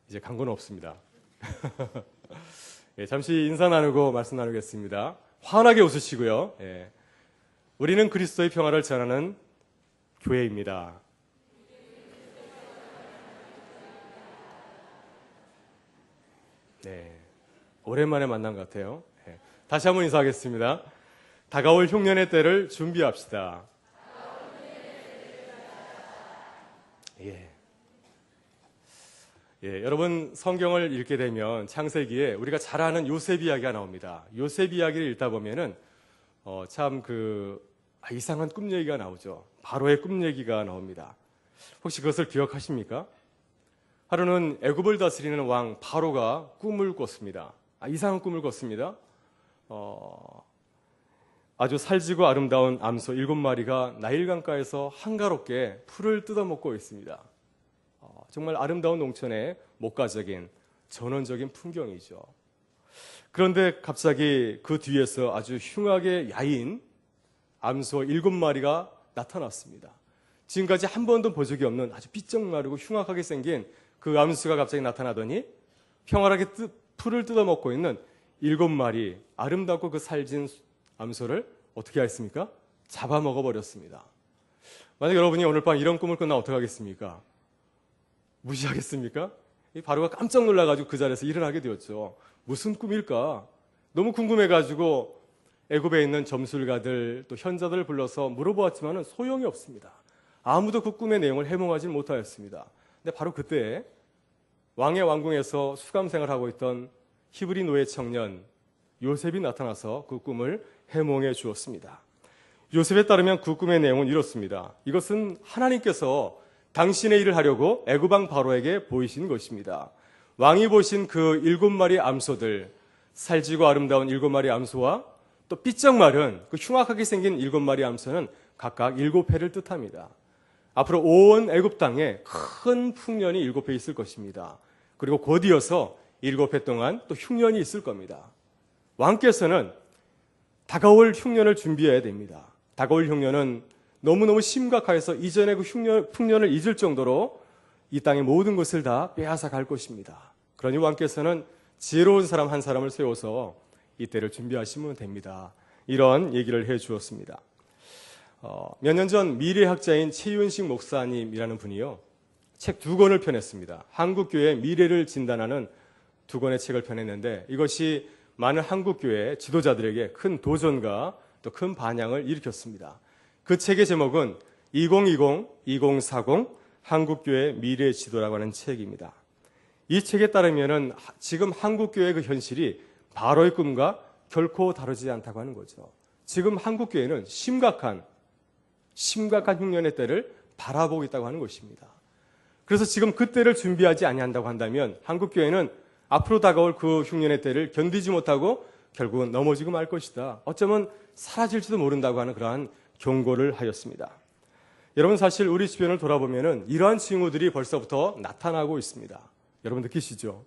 이제 광고는 없습니다. 예, 잠시 인사 나누고 말씀 나누겠습니다. 환하게 웃으시고요. 예, 우리는 그리스도의 평화를 전하는 교회입니다. 네, 오랜만에 만난 것 같아요. 예, 다시 한번 인사하겠습니다. 다가올 흉년의 때를 준비합시다. 여러분 성경을 읽게 되면 창세기에 우리가 잘 아는 요셉 이야기가 나옵니다. 요셉 이야기를 읽다 보면은 참 이상한 꿈 얘기가 나오죠. 바로의 꿈 얘기가 나옵니다. 혹시 그것을 기억하십니까? 하루는 애굽을 다스리는 왕 바로가 꿈을 꿨습니다. 이상한 꿈을 꿨습니다. 아주 살지고 아름다운 암소 7마리가 나일강가에서 한가롭게 풀을 뜯어먹고 있습니다. 정말 아름다운 농촌의 목가적인 전원적인 풍경이죠. 그런데 갑자기 그 뒤에서 아주 흉하게 야인 암소 7마리가 나타났습니다. 지금까지 한 번도 본 적이 없는 아주 삐쩍 마르고 흉악하게 생긴 그 암수가 갑자기 나타나더니 평화하게 풀을 뜯어먹고 있는 7마리 아름답고 그 살진 암소를 어떻게 했습니까? 잡아먹어버렸습니다. 만약 여러분이 오늘 밤 이런 꿈을 꾼다면 어떻게 하겠습니까? 무시하겠습니까? 바로가 깜짝 놀라가지고 그 자리에서 일어나게 되었죠. 무슨 꿈일까? 너무 궁금해가지고 애굽에 있는 점술가들 또 현자들을 불러서 물어보았지만 소용이 없습니다. 아무도 그 꿈의 내용을 해몽하지 못하였습니다. 근데 바로 그때 왕의 왕궁에서 수감생을 하고 있던 히브리 노예 청년 요셉이 나타나서 그 꿈을 해몽해 주었습니다. 요셉에 따르면 그 꿈의 내용은 이렇습니다. 이것은 하나님께서 당신의 일을 하려고 애굽 왕 바로에게 보이신 것입니다. 왕이 보신 그 7마리 암소들, 살지고 아름다운 7마리 암소와 또 삐쩍 마른 그 흉악하게 생긴 7마리 암소는 각각 7회를 뜻합니다. 앞으로 온 애굽 땅에 큰 풍년이 7회 있을 것입니다. 그리고 곧 이어서 7회 동안 또 흉년이 있을 겁니다. 왕께서는 다가올 흉년을 준비해야 됩니다. 다가올 흉년은 너무너무 심각해서 이전의 그 풍년을 잊을 정도로 이 땅의 모든 것을 다 빼앗아 갈 것입니다. 그러니 왕께서는 지혜로운 사람 한 사람을 세워서 이때를 준비하시면 됩니다. 이런 얘기를 해 주었습니다. 몇 년 전 미래학자인 최윤식 목사님이라는 분이요, 책 2권을 펴냈습니다. 한국교회의 미래를 진단하는 2권의 책을 펴냈는데 이것이 많은 한국교회 지도자들에게 큰 도전과 또 큰 반향을 일으켰습니다. 그 책의 제목은 2020-2040 한국교회 미래 지도라고 하는 책입니다. 이 책에 따르면 지금 한국교회의 그 현실이 바로의 꿈과 결코 다르지 않다고 하는 거죠. 지금 한국교회는 심각한 흉년의 때를 바라보고 있다고 하는 것입니다. 그래서 지금 그 때를 준비하지 아니한다고 한다면 한국교회는 앞으로 다가올 그 흉년의 때를 견디지 못하고 결국은 넘어지고 말 것이다. 어쩌면 사라질지도 모른다고 하는 그러한 경고를 하였습니다. 여러분, 사실 우리 주변을 돌아보면 이러한 징후들이 벌써부터 나타나고 있습니다. 여러분 느끼시죠?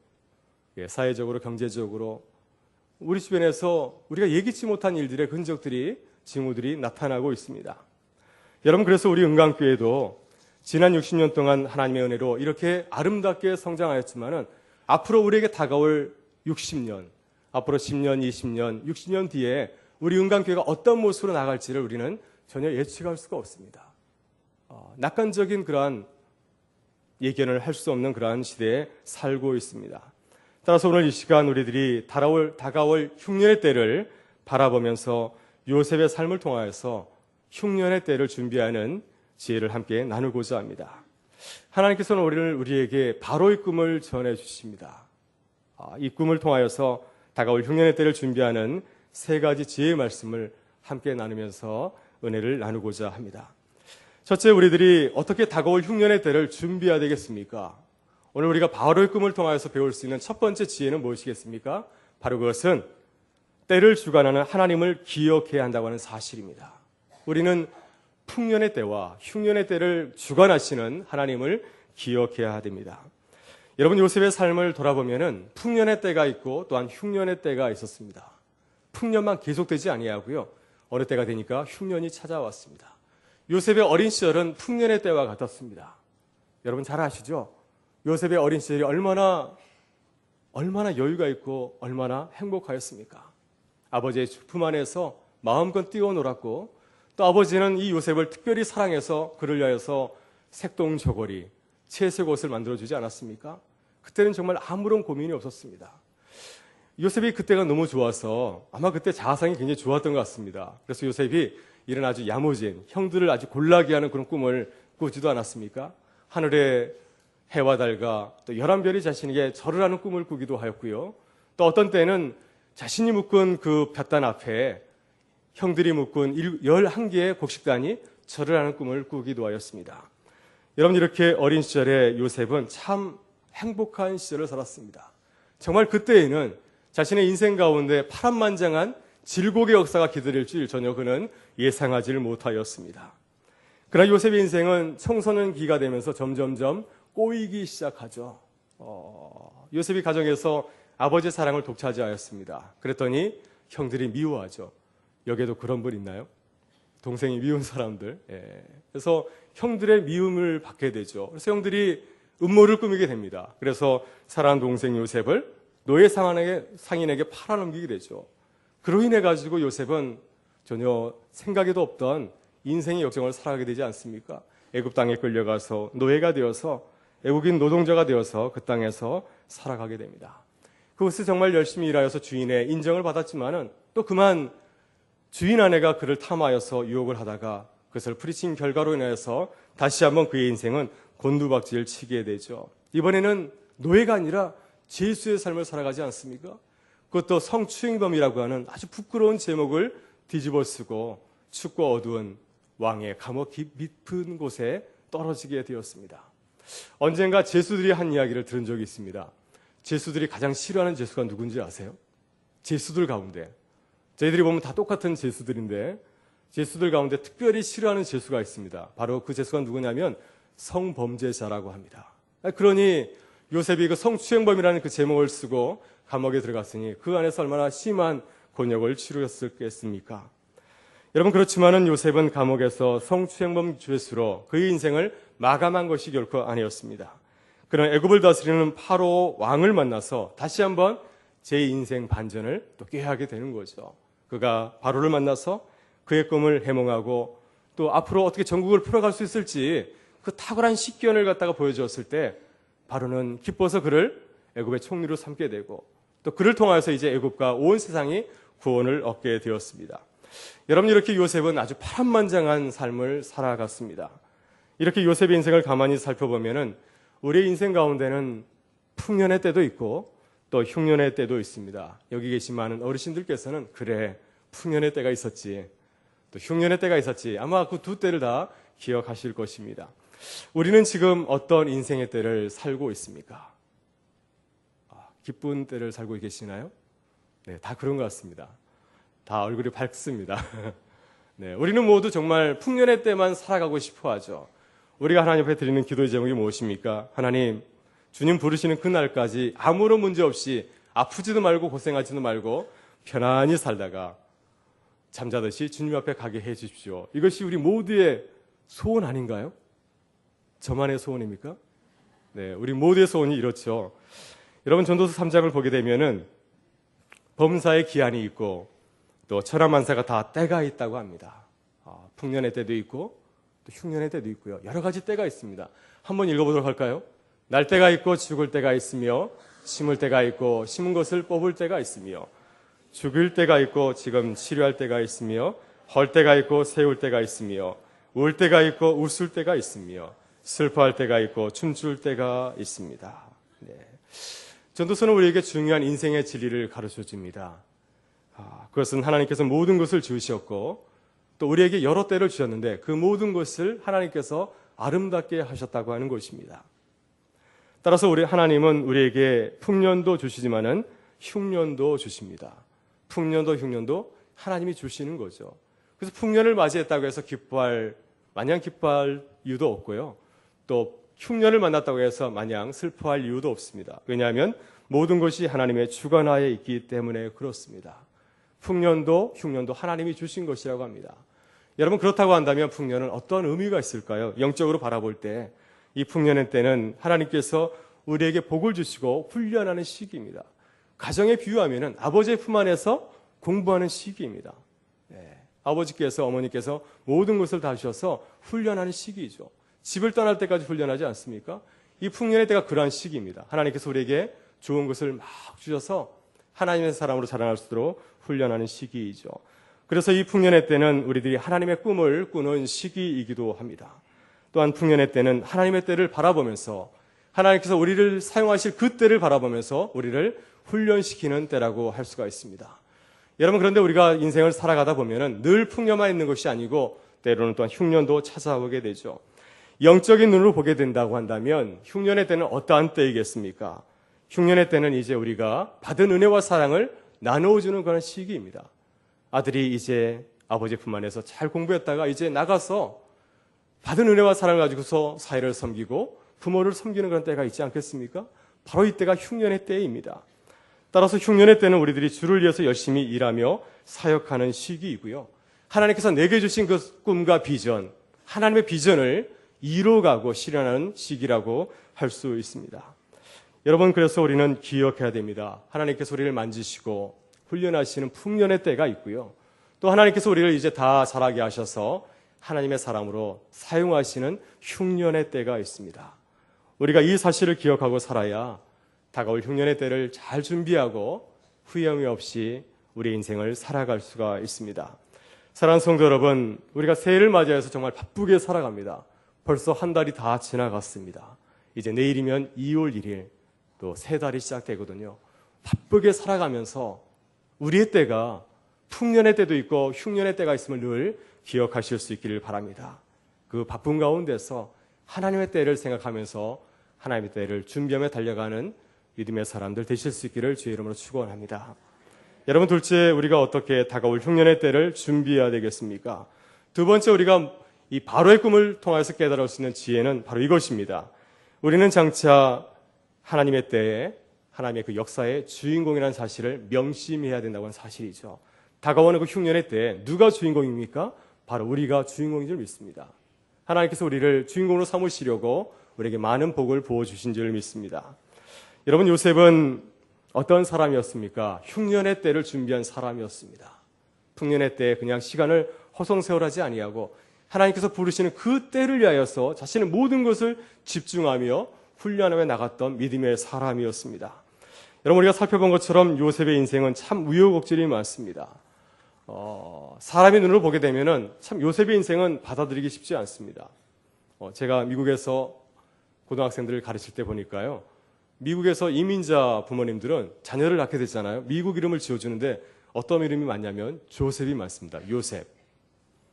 사회적으로, 경제적으로 우리 주변에서 우리가 예기치 못한 일들의 흔적들이, 징후들이 나타나고 있습니다. 여러분, 그래서 우리 은강교회도 지난 60년 동안 하나님의 은혜로 이렇게 아름답게 성장하였지만 앞으로 우리에게 다가올 60년, 앞으로 10년, 20년, 60년 뒤에 우리 은강교회가 어떤 모습으로 나갈지를 우리는 전혀 예측할 수가 없습니다. 낙관적인 그러한 예견을 할 수 없는 그러한 시대에 살고 있습니다. 따라서 오늘 이 시간 우리들이 다가올 흉년의 때를 바라보면서 요셉의 삶을 통하여서 흉년의 때를 준비하는 지혜를 함께 나누고자 합니다. 하나님께서는 우리에게 바로의 꿈을 전해주십니다. 이 꿈을 통하여서 다가올 흉년의 때를 준비하는 3가지 지혜의 말씀을 함께 나누면서 은혜를 나누고자 합니다. 첫째, 우리들이 어떻게 다가올 흉년의 때를 준비해야 되겠습니까? 오늘 우리가 바로의 꿈을 통하여서 배울 수 있는 첫 번째 지혜는 무엇이겠습니까? 바로 그것은 때를 주관하는 하나님을 기억해야 한다고 하는 사실입니다. 우리는 풍년의 때와 흉년의 때를 주관하시는 하나님을 기억해야 됩니다. 여러분, 요셉의 삶을 돌아보면 풍년의 때가 있고 또한 흉년의 때가 있었습니다. 풍년만 계속되지 아니하고요, 어느 때가 되니까 흉년이 찾아왔습니다. 요셉의 어린 시절은 풍년의 때와 같았습니다. 여러분 잘 아시죠? 요셉의 어린 시절이 얼마나 여유가 있고 얼마나 행복하였습니까? 아버지의 품 안에서 마음껏 뛰어놀았고, 또 아버지는 이 요셉을 특별히 사랑해서 그를 위하여서 색동저고리, 채색 옷을 만들어주지 않았습니까? 그때는 정말 아무런 고민이 없었습니다. 요셉이 그때가 너무 좋아서 아마 그때 자아상이 굉장히 좋았던 것 같습니다. 그래서 요셉이 이런 아주 야무진, 형들을 아주 골라게 하는 그런 꿈을 꾸지도 않았습니까? 하늘에 해와 달과 또 11별이 자신에게 절을 하는 꿈을 꾸기도 하였고요. 또 어떤 때는 자신이 묶은 그 볕단 앞에 형들이 묶은 11개의 곡식단이 절을 하는 꿈을 꾸기도 하였습니다. 여러분, 이렇게 어린 시절에 요셉은 참 행복한 시절을 살았습니다. 정말 그때에는 자신의 인생 가운데 파란만장한 질곡의 역사가 기다릴 줄 전혀 그는 예상하지를 못하였습니다. 그러나 요셉의 인생은 청소년기가 되면서 점점점 꼬이기 시작하죠. 요셉이 가정에서 아버지의 사랑을 독차지하였습니다. 그랬더니 형들이 미워하죠. 여기에도 그런 분 있나요? 동생이 미운 사람들. 그래서 형들의 미움을 받게 되죠. 그래서 형들이 음모를 꾸미게 됩니다. 그래서 사랑하는 동생 요셉을 노예 상인에게 팔아넘기게 되죠. 그로 인해 가지고 요셉은 전혀 생각에도 없던 인생의 역정을 살아가게 되지 않습니까? 애굽 땅에 끌려가서 노예가 되어서 애국인 노동자가 되어서 그 땅에서 살아가게 됩니다. 그것을 정말 열심히 일하여서 주인의 인정을 받았지만은 또 그만 주인 아내가 그를 탐하여서 유혹을 하다가 그것을 부딪힌 결과로 인해서 다시 한번 그의 인생은 곤두박질을 치게 되죠. 이번에는 노예가 아니라 죄수의 삶을 살아가지 않습니까? 그것도 성추행범이라고 하는 아주 부끄러운 제목을 뒤집어 쓰고 춥고 어두운 왕의 감옥 깊은 곳에 떨어지게 되었습니다. 언젠가 죄수들이 한 이야기를 들은 적이 있습니다. 죄수들이 가장 싫어하는 죄수가 누군지 아세요? 죄수들 가운데, 저희들이 보면 다 똑같은 죄수들인데 죄수들 가운데 특별히 싫어하는 죄수가 있습니다. 바로 그 죄수가 누구냐면 성범죄자라고 합니다. 그러니 요셉이 그 성추행범이라는 그 제목을 쓰고 감옥에 들어갔으니 그 안에서 얼마나 심한 곤욕을 치르셨겠습니까? 여러분, 그렇지만은 요셉은 감옥에서 성추행범 죄수로 그의 인생을 마감한 것이 결코 아니었습니다. 그는 애굽을 다스리는 파로 왕을 만나서 다시 한번 제 인생 반전을 또 꾀하게 되는 거죠. 그가 바로를 만나서 그의 꿈을 해몽하고 또 앞으로 어떻게 전국을 풀어갈 수 있을지 그 탁월한 식견을 갖다가 보여주었을 때 바로는 기뻐서 그를 애굽의 총리로 삼게 되고 또 그를 통하여서 이제 애굽과 온 세상이 구원을 얻게 되었습니다. 여러분, 이렇게 요셉은 아주 파란만장한 삶을 살아갔습니다. 이렇게 요셉의 인생을 가만히 살펴보면은 우리의 인생 가운데는 풍년의 때도 있고 또 흉년의 때도 있습니다. 여기 계신 많은 어르신들께서는 그래, 풍년의 때가 있었지, 또 흉년의 때가 있었지, 아마 그 두 때를 다 기억하실 것입니다. 우리는 지금 어떤 인생의 때를 살고 있습니까? 기쁜 때를 살고 계시나요? 네, 다 그런 것 같습니다. 다 얼굴이 밝습니다. 네, 우리는 모두 정말 풍년의 때만 살아가고 싶어 하죠. 우리가 하나님 앞에 드리는 기도의 제목이 무엇입니까? 하나님, 주님 부르시는 그날까지 아무런 문제 없이 아프지도 말고 고생하지도 말고 편안히 살다가 잠자듯이 주님 앞에 가게 해 주십시오. 이것이 우리 모두의 소원 아닌가요? 저만의 소원입니까? 네, 우리 모두의 소원이 이렇죠. 여러분, 전도서 3장을 보게 되면은 범사의 기한이 있고 또 천하만사가 다 때가 있다고 합니다. 풍년의 때도 있고 또 흉년의 때도 있고요. 여러 가지 때가 있습니다. 한번 읽어보도록 할까요? 날 때가 있고 죽을 때가 있으며 심을 때가 있고 심은 것을 뽑을 때가 있으며 죽일 때가 있고 지금 치료할 때가 있으며 헐 때가 있고 세울 때가 있으며 울 때가 있고 웃을 때가 있으며 슬퍼할 때가 있고 춤출 때가 있습니다. 네. 전도서는 우리에게 중요한 인생의 진리를 가르쳐 줍니다. 그것은 하나님께서 모든 것을 지으셨고 또 우리에게 여러 때를 주셨는데 그 모든 것을 하나님께서 아름답게 하셨다고 하는 것입니다. 따라서 우리 하나님은 우리에게 풍년도 주시지만은 흉년도 주십니다. 풍년도 흉년도 하나님이 주시는 거죠. 그래서 풍년을 맞이했다고 해서 마냥 기뻐할 이유도 없고요. 또 흉년을 만났다고 해서 마냥 슬퍼할 이유도 없습니다. 왜냐하면 모든 것이 하나님의 주관하에 있기 때문에 그렇습니다. 풍년도 흉년도 하나님이 주신 것이라고 합니다. 여러분, 그렇다고 한다면 풍년은 어떤 의미가 있을까요? 영적으로 바라볼 때 이 풍년의 때는 하나님께서 우리에게 복을 주시고 훈련하는 시기입니다. 가정에 비유하면 아버지의 품 안에서 공부하는 시기입니다. 아버지께서 어머니께서 모든 것을 다 주셔서 훈련하는 시기이죠. 집을 떠날 때까지 훈련하지 않습니까? 이 풍년의 때가 그러한 시기입니다. 하나님께서 우리에게 좋은 것을 막 주셔서 하나님의 사람으로 자라날 수 있도록 훈련하는 시기이죠. 그래서 이 풍년의 때는 우리들이 하나님의 꿈을 꾸는 시기이기도 합니다. 또한 풍년의 때는 하나님의 때를 바라보면서 하나님께서 우리를 사용하실 그 때를 바라보면서 우리를 훈련시키는 때라고 할 수가 있습니다. 여러분, 그런데 우리가 인생을 살아가다 보면은 늘 풍년만 있는 것이 아니고 때로는 또한 흉년도 찾아오게 되죠. 영적인 눈으로 보게 된다고 한다면 흉년의 때는 어떠한 때이겠습니까? 흉년의 때는 이제 우리가 받은 은혜와 사랑을 나누어주는 그런 시기입니다. 아들이 이제 아버지 품 안에서 잘 공부했다가 이제 나가서 받은 은혜와 사랑을 가지고서 사회를 섬기고 부모를 섬기는 그런 때가 있지 않겠습니까? 바로 이때가 흉년의 때입니다. 따라서 흉년의 때는 우리들이 주를 위해서 열심히 일하며 사역하는 시기이고요. 하나님께서 내게 주신 그 꿈과 비전, 하나님의 비전을 이루어가고 실현하는 시기라고 할 수 있습니다. 여러분, 그래서 우리는 기억해야 됩니다. 하나님께서 우리를 만지시고 훈련하시는 풍년의 때가 있고요. 또 하나님께서 우리를 이제 다 자라게 하셔서 하나님의 사람으로 사용하시는 흉년의 때가 있습니다. 우리가 이 사실을 기억하고 살아야 다가올 흉년의 때를 잘 준비하고 후회함이 없이 우리의 인생을 살아갈 수가 있습니다. 사랑하는 성도 여러분, 우리가 새해를 맞이해서 정말 바쁘게 살아갑니다. 벌써 한 달이 다 지나갔습니다. 이제 내일이면 2월 1일 또 새 달이 시작되거든요. 바쁘게 살아가면서 우리의 때가 풍년의 때도 있고 흉년의 때가 있음을 늘 기억하실 수 있기를 바랍니다. 그 바쁜 가운데서 하나님의 때를 생각하면서 하나님의 때를 준비하며 달려가는 믿음의 사람들 되실 수 있기를 주의 이름으로 축원합니다. 여러분, 둘째, 우리가 어떻게 다가올 흉년의 때를 준비해야 되겠습니까? 두 번째, 우리가 이 바로의 꿈을 통해서 깨달을 수 있는 지혜는 바로 이것입니다. 우리는 장차 하나님의 때에 하나님의 그 역사의 주인공이라는 사실을 명심해야 된다고 하는 사실이죠. 다가오는 그 흉년의 때에 누가 주인공입니까? 바로 우리가 주인공인 줄 믿습니다. 하나님께서 우리를 주인공으로 삼으시려고 우리에게 많은 복을 부어주신 줄 믿습니다. 여러분, 요셉은 어떤 사람이었습니까? 흉년의 때를 준비한 사람이었습니다. 풍년의 때에 그냥 시간을 허송세월하지 아니하고 하나님께서 부르시는 그 때를 위하여서 자신의 모든 것을 집중하며 훈련하며 나갔던 믿음의 사람이었습니다. 여러분, 우리가 살펴본 것처럼 요셉의 인생은 참 우여곡절이 많습니다. 사람의 눈으로 보게 되면은 참 요셉의 인생은 받아들이기 쉽지 않습니다. 제가 미국에서 고등학생들을 가르칠 때 보니까요, 미국에서 이민자 부모님들은 자녀를 낳게 됐잖아요. 미국 이름을 지어주는데 어떤 이름이 많냐면 조셉이 많습니다. 요셉.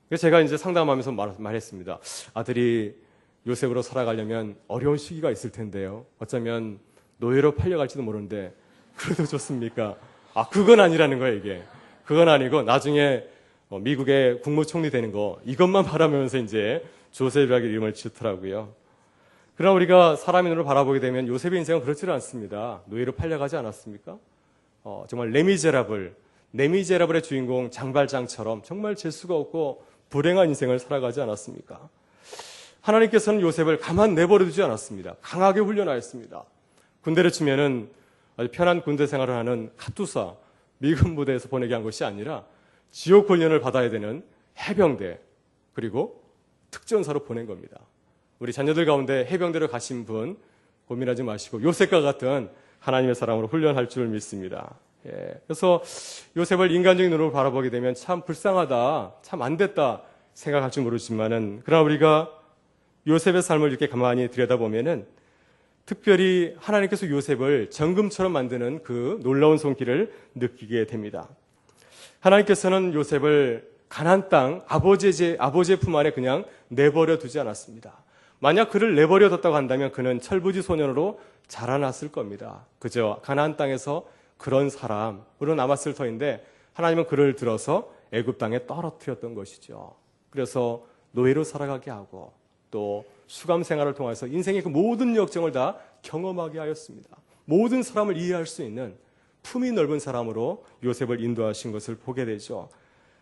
그래서 제가 이제 상담하면서 말했습니다. 아들이 요셉으로 살아가려면 어려운 시기가 있을 텐데요. 어쩌면 노예로 팔려갈지도 모르는데 그래도 좋습니까? 그건 아니라는 거예요, 이게. 그건 아니고 나중에 미국의 국무총리 되는 거 이것만 바라면서 이제 조셉이라는 이름을 지었더라고요. 그러나 우리가 사람의 눈으로 바라보게 되면 요셉의 인생은 그렇지는 않습니다. 노예로 팔려가지 않았습니까? 정말 레미제라블의 주인공 장발장처럼 정말 재수가 없고 불행한 인생을 살아가지 않았습니까? 하나님께서는 요셉을 가만 내버려두지 않았습니다. 강하게 훈련하였습니다. 군대를 치면은 아주 편한 군대 생활을 하는 카투사, 미군 부대에서 보내게 한 것이 아니라 지옥 훈련을 받아야 되는 해병대, 그리고 특전사로 보낸 겁니다. 우리 자녀들 가운데 해병대로 가신 분 고민하지 마시고 요셉과 같은 하나님의 사람으로 훈련할 줄 믿습니다. 그래서 요셉을 인간적인 눈으로 바라보게 되면 참 불쌍하다, 참 안 됐다 생각할 줄 모르지만은, 그러나 우리가 요셉의 삶을 이렇게 가만히 들여다보면은 특별히 하나님께서 요셉을 정금처럼 만드는 그 놀라운 손길을 느끼게 됩니다. 하나님께서는 요셉을 가나안 땅 아버지의 품 안에 그냥 내버려 두지 않았습니다. 만약 그를 내버려 뒀다고 한다면 그는 철부지 소년으로 자라났을 겁니다. 그저 가나안 땅에서 그런 사람으로 남았을 터인데 하나님은 그를 들어서 애굽 땅에 떨어뜨렸던 것이죠. 그래서 노예로 살아가게 하고 또 수감 생활을 통해서 인생의 그 모든 역정을 다 경험하게 하였습니다. 모든 사람을 이해할 수 있는 품이 넓은 사람으로 요셉을 인도하신 것을 보게 되죠.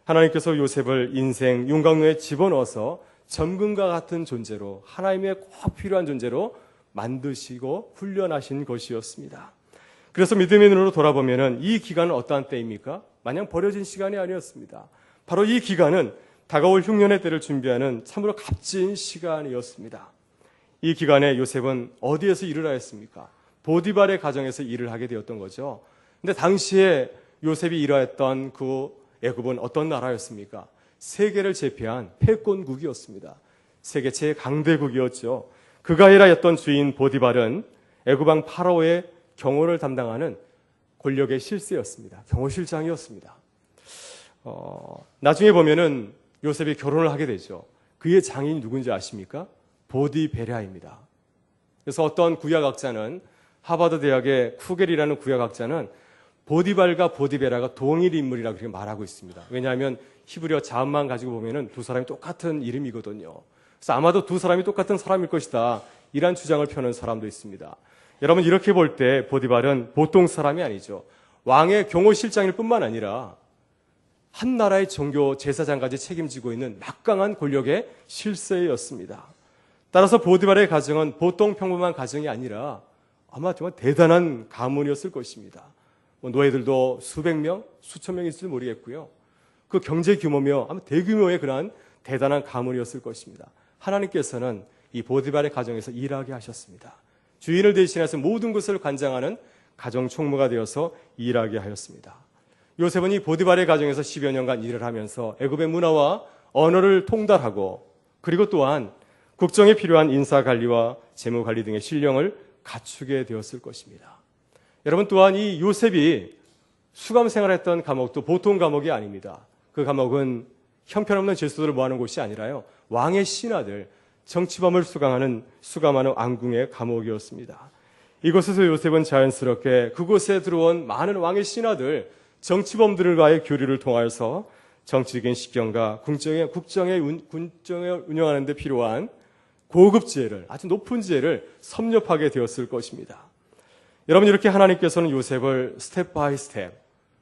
하나님께서 요셉을 인생 윤곽로에 집어넣어서 점금과 같은 존재로, 하나님의 꼭 필요한 존재로 만드시고 훈련하신 것이었습니다. 그래서 믿음의 눈으로 돌아보면 이 기간은 어떠한 때입니까? 마냥 버려진 시간이 아니었습니다. 바로 이 기간은 다가올 흉년의 때를 준비하는 참으로 값진 시간이었습니다. 이 기간에 요셉은 어디에서 일을 하였습니까? 보디발의 가정에서 일을 하게 되었던 거죠. 근데 당시에 요셉이 일하였던 그 애굽은 어떤 나라였습니까? 세계를 제패한 패권국이었습니다. 세계 최강대국이었죠. 그가 일하였던 주인 보디발은 애굽왕 파라오의 경호를 담당하는 권력의 실세였습니다. 경호실장이었습니다. 나중에 보면은 요셉이 결혼을 하게 되죠. 그의 장인이 누군지 아십니까? 보디베라입니다. 그래서 어떤 구약학자는 하버드 대학의 쿠겔이라는 구약학자는 보디발과 보디베라가 동일 인물이라고 그렇게 말하고 있습니다. 왜냐하면 히브리어 자음만 가지고 보면은 두 사람이 똑같은 이름이거든요. 그래서 아마도 두 사람이 똑같은 사람일 것이다. 이런 주장을 펴는 사람도 있습니다. 여러분 이렇게 볼 때 보디발은 보통 사람이 아니죠. 왕의 경호실장일 뿐만 아니라 한 나라의 종교 제사장까지 책임지고 있는 막강한 권력의 실세였습니다. 따라서 보디발의 가정은 보통 평범한 가정이 아니라 아마 정말 대단한 가문이었을 것입니다. 노예들도 수백 명, 수천 명이 있을지 모르겠고요. 그 경제 규모며 아마 대규모의 그러한 대단한 가문이었을 것입니다. 하나님께서는 이 보디발의 가정에서 일하게 하셨습니다. 주인을 대신해서 모든 것을 관장하는 가정 총무가 되어서 일하게 하였습니다. 요셉은 이 보디발의 가정에서 10여 년간 일을 하면서 애굽의 문화와 언어를 통달하고 그리고 또한 국정에 필요한 인사관리와 재무관리 등의 신령을 갖추게 되었을 것입니다. 여러분 또한 이 요셉이 수감 생활했던 감옥도 보통 감옥이 아닙니다. 그 감옥은 형편없는 죄수들을 모아놓은 곳이 아니라요. 왕의 신하들, 정치범을 수감하는 왕궁의 감옥이었습니다. 이곳에서 요셉은 자연스럽게 그곳에 들어온 많은 왕의 신하들, 정치범들과의 교류를 통하여서 정치적인 식견과 국정을 운영하는 데 필요한 고급 지혜를, 아주 높은 지혜를 섭렵하게 되었을 것입니다. 여러분 이렇게 하나님께서는 요셉을 스텝 바이 스텝,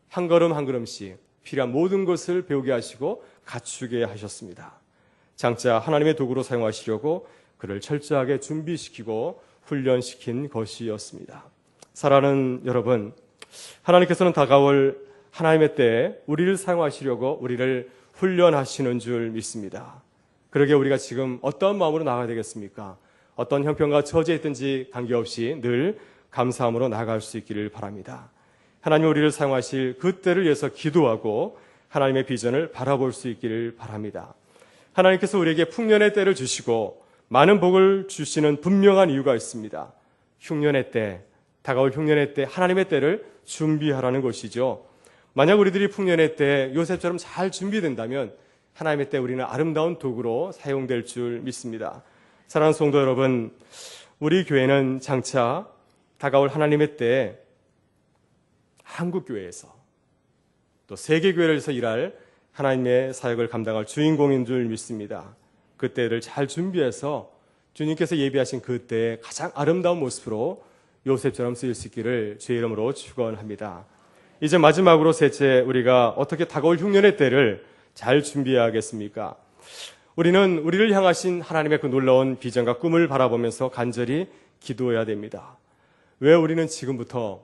한 걸음 한 걸음씩 필요한 모든 것을 배우게 하시고 갖추게 하셨습니다. 장차 하나님의 도구로 사용하시려고 그를 철저하게 준비시키고 훈련시킨 것이었습니다. 사랑하는 여러분, 하나님께서는 다가올 하나님의 때에 우리를 사용하시려고 우리를 훈련하시는 줄 믿습니다. 그러게 우리가 지금 어떤 마음으로 나가야 되겠습니까? 어떤 형편과 처지에 있든지 관계없이 늘 감사함으로 나아갈 수 있기를 바랍니다. 하나님 우리를 사용하실 그 때를 위해서 기도하고 하나님의 비전을 바라볼 수 있기를 바랍니다. 하나님께서 우리에게 풍년의 때를 주시고 많은 복을 주시는 분명한 이유가 있습니다. 흉년의 때, 다가올 흉년의 때 하나님의 때를 준비하라는 것이죠. 만약 우리들이 풍년의 때 요셉처럼 잘 준비된다면 하나님의 때 우리는 아름다운 도구로 사용될 줄 믿습니다. 사랑하는 성도 여러분, 우리 교회는 장차 다가올 하나님의 때 한국교회에서 또 세계교회에서 일할 하나님의 사역을 감당할 주인공인 줄 믿습니다. 그때를 잘 준비해서 주님께서 예비하신 그때의 가장 아름다운 모습으로 요셉처럼 쓰일 수 있기를 주의 이름으로 축원합니다. 이제 마지막으로 셋째, 우리가 어떻게 다가올 흉년의 때를 잘 준비해야겠습니까? 우리는 우리를 향하신 하나님의 그 놀라운 비전과 꿈을 바라보면서 간절히 기도해야 됩니다. 왜 우리는 지금부터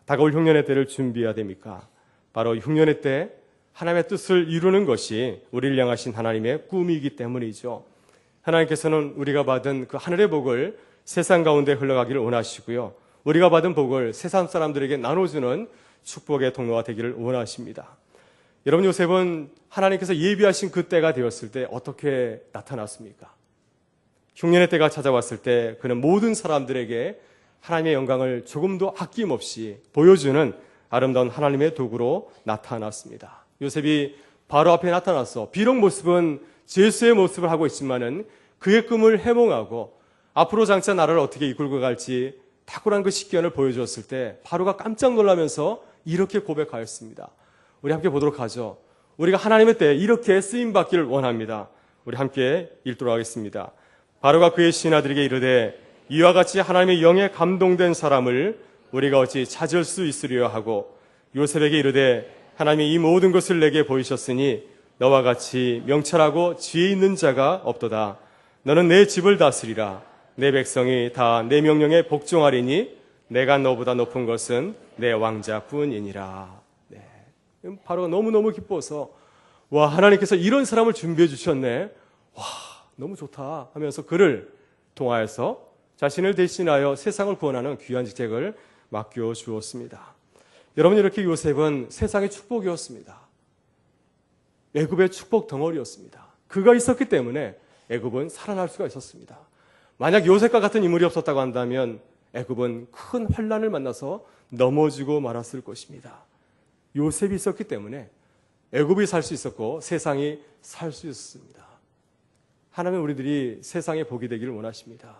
다가올 흉년의 때를 준비해야 됩니까? 바로 흉년의 때 하나님의 뜻을 이루는 것이 우리를 향하신 하나님의 꿈이기 때문이죠. 하나님께서는 우리가 받은 그 하늘의 복을 세상 가운데 흘러가기를 원하시고요. 우리가 받은 복을 세상 사람들에게 나눠주는 축복의 통로가 되기를 원하십니다. 여러분, 요셉은 하나님께서 예비하신 그 때가 되었을 때 어떻게 나타났습니까? 흉년의 때가 찾아왔을 때 그는 모든 사람들에게 하나님의 영광을 조금도 아낌없이 보여주는 아름다운 하나님의 도구로 나타났습니다. 요셉이 바로 앞에 나타났어. 비록 모습은 제수의 모습을 하고 있지만은 그의 꿈을 해몽하고 앞으로 장차 나라를 어떻게 이끌고 갈지 탁월한 그 식견을 보여주었을 때 바로가 깜짝 놀라면서 이렇게 고백하였습니다. 우리 함께 보도록 하죠. 우리가 하나님의 때에 이렇게 쓰임받기를 원합니다. 우리 함께 읽도록 하겠습니다. 바로가 그의 신하들에게 이르되 이와 같이 하나님의 영에 감동된 사람을 우리가 어찌 찾을 수 있으려 하고 요셉에게 이르되 하나님이 이 모든 것을 내게 보이셨으니 너와 같이 명철하고 지혜 있는 자가 없도다. 너는 내 집을 다스리라. 내 백성이 다 내 명령에 복종하리니 내가 너보다 높은 것은 내 왕자뿐이니라. 네. 바로 너무너무 기뻐서 와, 하나님께서 이런 사람을 준비해 주셨네. 와, 너무 좋다 하면서 그를 통하여서 자신을 대신하여 세상을 구원하는 귀한 직책을 맡겨 주었습니다. 여러분, 이렇게 요셉은 세상의 축복이었습니다. 애굽의 축복 덩어리였습니다. 그가 있었기 때문에 애굽은 살아날 수가 있었습니다. 만약 요셉과 같은 인물이 없었다고 한다면 애굽은 큰 환난을 만나서 넘어지고 말았을 것입니다. 요셉이 있었기 때문에 애굽이 살 수 있었고 세상이 살 수 있었습니다. 하나님은 우리들이 세상의 복이 되기를 원하십니다.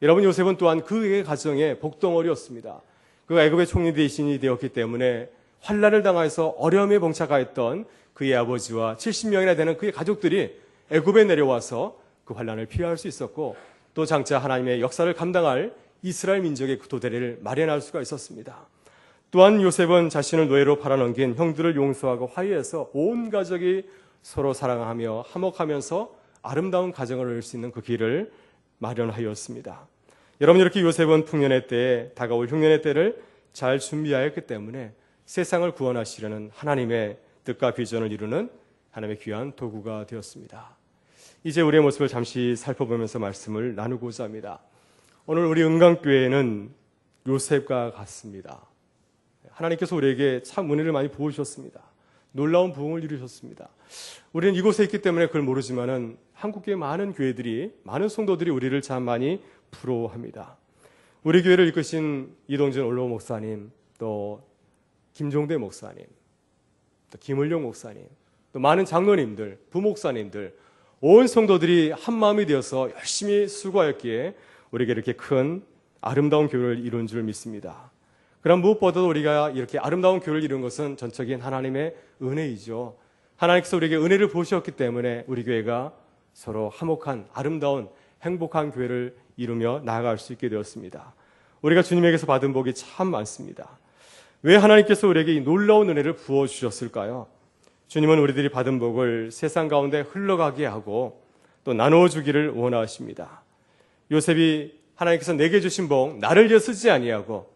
여러분, 요셉은 또한 그의 가정의 복덩어리였습니다. 그가 애굽의 총리 대신이 되었기 때문에 환난을 당해서 어려움에 봉착하였던 그의 아버지와 70명이나 되는 그의 가족들이 애굽에 내려와서 그 환난을 피할 수 있었고, 또 장차 하나님의 역사를 감당할 이스라엘 민족의 그 도대를 마련할 수가 있었습니다. 또한 요셉은 자신을 노예로 팔아넘긴 형들을 용서하고 화해해서 온 가족이 서로 사랑하며 화목하면서 아름다운 가정을 이룰 수 있는 그 길을 마련하였습니다. 여러분, 이렇게 요셉은 풍년의 때에 다가올 흉년의 때를 잘 준비하였기 때문에 세상을 구원하시려는 하나님의 뜻과 비전을 이루는 하나님의 귀한 도구가 되었습니다. 이제 우리의 모습을 잠시 살펴보면서 말씀을 나누고자 합니다. 오늘 우리 은강교회는 요셉과 같습니다. 하나님께서 우리에게 참 은혜를 많이 부어주셨습니다. 놀라운 부흥을 이루셨습니다. 우리는 이곳에 있기 때문에 그걸 모르지만은 한국교회 많은 교회들이, 많은 성도들이 우리를 참 많이 부러워합니다. 우리 교회를 이끄신 이동준 올로 목사님, 또 김종대 목사님, 또 김을용 목사님, 또 많은 장로님들, 부목사님들, 온 성도들이 한 마음이 되어서 열심히 수고하였기에 우리에게 이렇게 큰 아름다운 교회를 이룬 줄 믿습니다. 그럼 무엇보다도 우리가 이렇게 아름다운 교회를 이룬 것은 전적인 하나님의 은혜이죠. 하나님께서 우리에게 은혜를 부으셨기 때문에 우리 교회가 서로 화목한 아름다운 행복한 교회를 이루며 나아갈 수 있게 되었습니다. 우리가 주님에게서 받은 복이 참 많습니다. 왜 하나님께서 우리에게 이 놀라운 은혜를 부어주셨을까요? 주님은 우리들이 받은 복을 세상 가운데 흘러가게 하고 또 나누어주기를 원하십니다. 요셉이 하나님께서 내게 주신 복, 나를 위해 쓰지 아니하고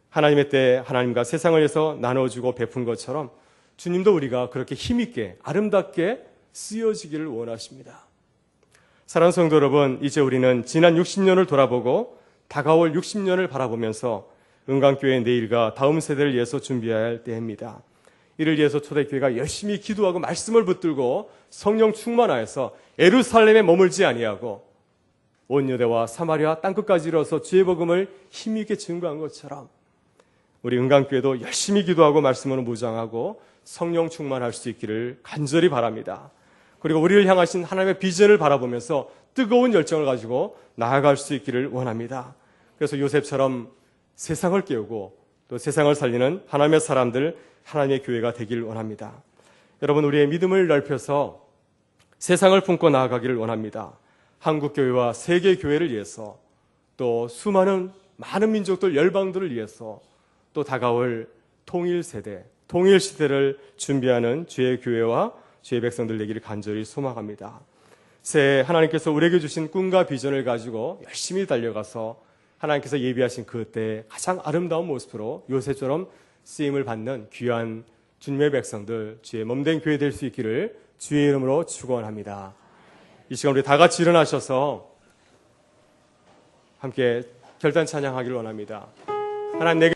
하나님의 때에 하나님과 세상을 위해서 나눠주고 베푼 것처럼 주님도 우리가 그렇게 힘있게 아름답게 쓰여지기를 원하십니다. 사랑하는 성도 여러분, 이제 우리는 지난 60년을 돌아보고 다가올 60년을 바라보면서 은강교회의 내일과 다음 세대를 위해서 준비해야 할 때입니다. 이를 위해서 초대교회가 열심히 기도하고 말씀을 붙들고 성령 충만하여서 예루살렘에 머물지 아니하고 온 유대와 사마리아 땅끝까지 이뤄서 주의 복음을 힘있게 증거한 것처럼 우리 은강교회도 열심히 기도하고 말씀으로 무장하고 성령 충만할 수 있기를 간절히 바랍니다. 그리고 우리를 향하신 하나님의 비전을 바라보면서 뜨거운 열정을 가지고 나아갈 수 있기를 원합니다. 그래서 요셉처럼 세상을 깨우고 또 세상을 살리는 하나님의 사람들, 하나님의 교회가 되기를 원합니다. 여러분, 우리의 믿음을 넓혀서 세상을 품고 나아가기를 원합니다. 한국교회와 세계교회를 위해서 또 수많은 많은 민족들, 열방들을 위해서 또 다가올 통일세대, 통일시대를 준비하는 주의 교회와 주의 백성들 되기를 간절히 소망합니다. 새해 하나님께서 우리에게 주신 꿈과 비전을 가지고 열심히 달려가서 하나님께서 예비하신 그때 가장 아름다운 모습으로 요셉처럼 쓰임을 받는 귀한 주님의 백성들, 주의 몸된 교회 될 수 있기를 주의 이름으로 축원합니다. 이 시간 우리 다 같이 일어나셔서 함께 결단 찬양하기를 원합니다. 하나님, 내게